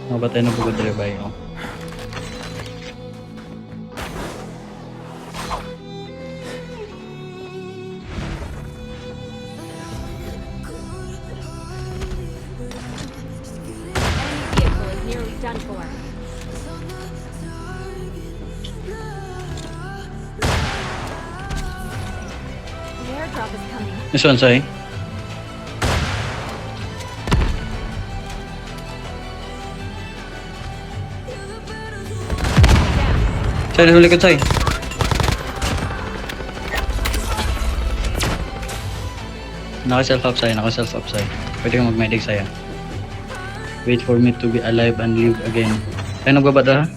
Mapatay na pagod rebay oh. Vehicle is nearly done for. The airdrop is coming. This one, Sai. Sai, nasa likod, Sai. Naka-self up, Sai. Naka-self up, Sai. Pwede kang mag-medic, Sai. Wait for me to be alive and live again. Ay, nagbabada, ha?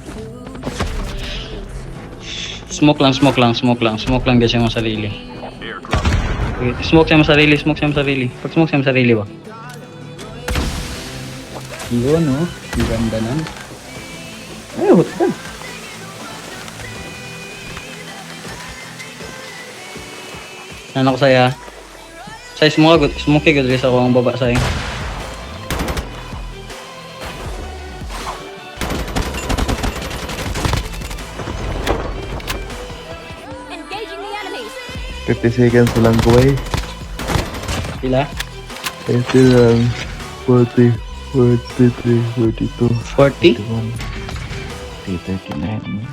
Smoke lang, smoke lang, smoke lang. Smoke lang guys yung sarili. Okay, smoke siya sarili, smoke siya sarili. Pag smoke siya sarili ba? Yun, no? Ang ganda na. Ay, hot ka. Ano ko saya? Say, smoke good rin ako ang baba sa'yo. Engaging the enemies. 50 seconds lang ko eh. Pila? Ito lang. 40, 43, 42, 40? 41, 39.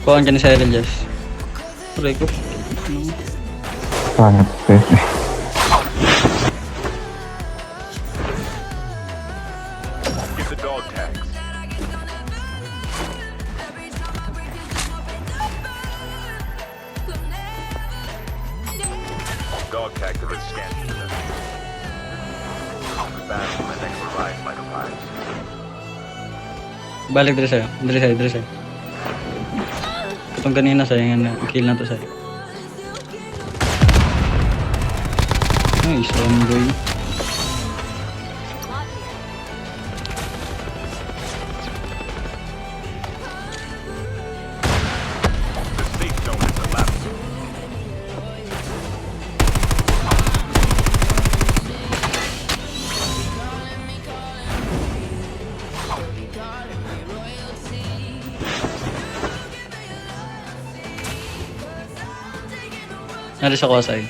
Kuhaan ka ni Cyril, Jess. Tuloy ko. Pangat pwede. Get the dog tags. Dog tag to the scan. Back when the next revive might arrive. Balik dito sa'yo. Dito sa'yo, dito sa'yo. Itong kanina sa'yo, yung kill na to sa'yo. Ay, strong boy. The safe zone is elapsed. Nari sa Kwasay.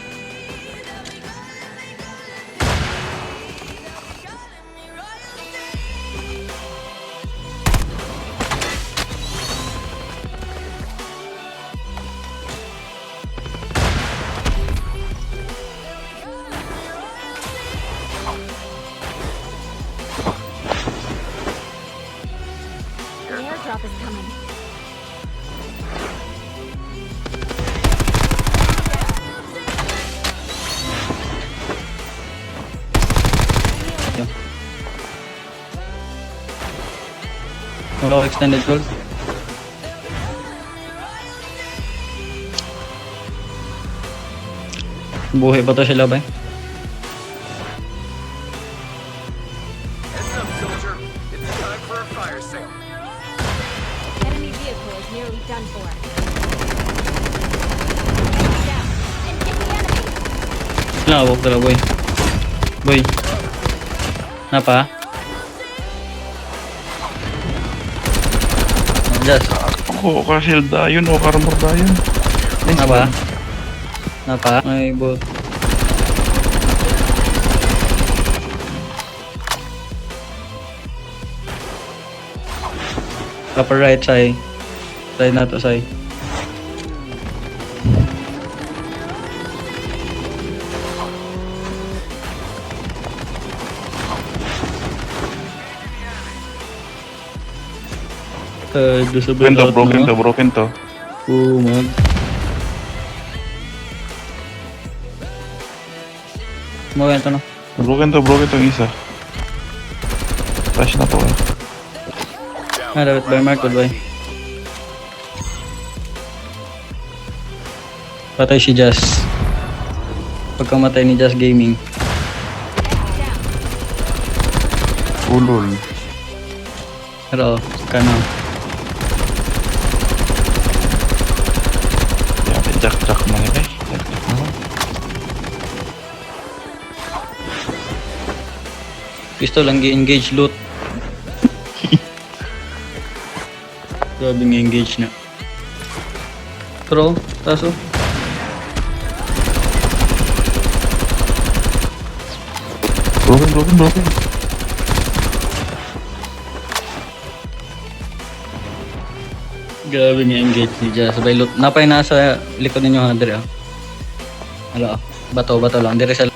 The airdrop is coming. Wala ko extended gold. Buhay pa to sila ba? Heads up, soldier. It's time for a fire sale. Enemy vehicle is nearly done for. Down. And get the enemy. Lawak tala boy. Boy. Napa? Just. Ako, ka-shield dayon o ka-armor dayon. Napa? Napa? Ay bot. Upper right side. Side na to side. Doon sa Broken to, broken to. Mag. Maganda na. Broken to yung isa. Flash na to eh. Ah, dapat by Mark, goodbye. Patay si Jazz. Pagkamatay ni Jazz Gaming. Ulol. Pero, kana. Yan, jack mo nila eh. Jack mo. Pistol lang gi-engage loot. Grabe nga engage na. Pero, taso. Broken. Grabe nga engage ni Jazz. Sabay loot. Napay nasa likod ninyo ha, dire ah. Hala, bato lang. Dire sa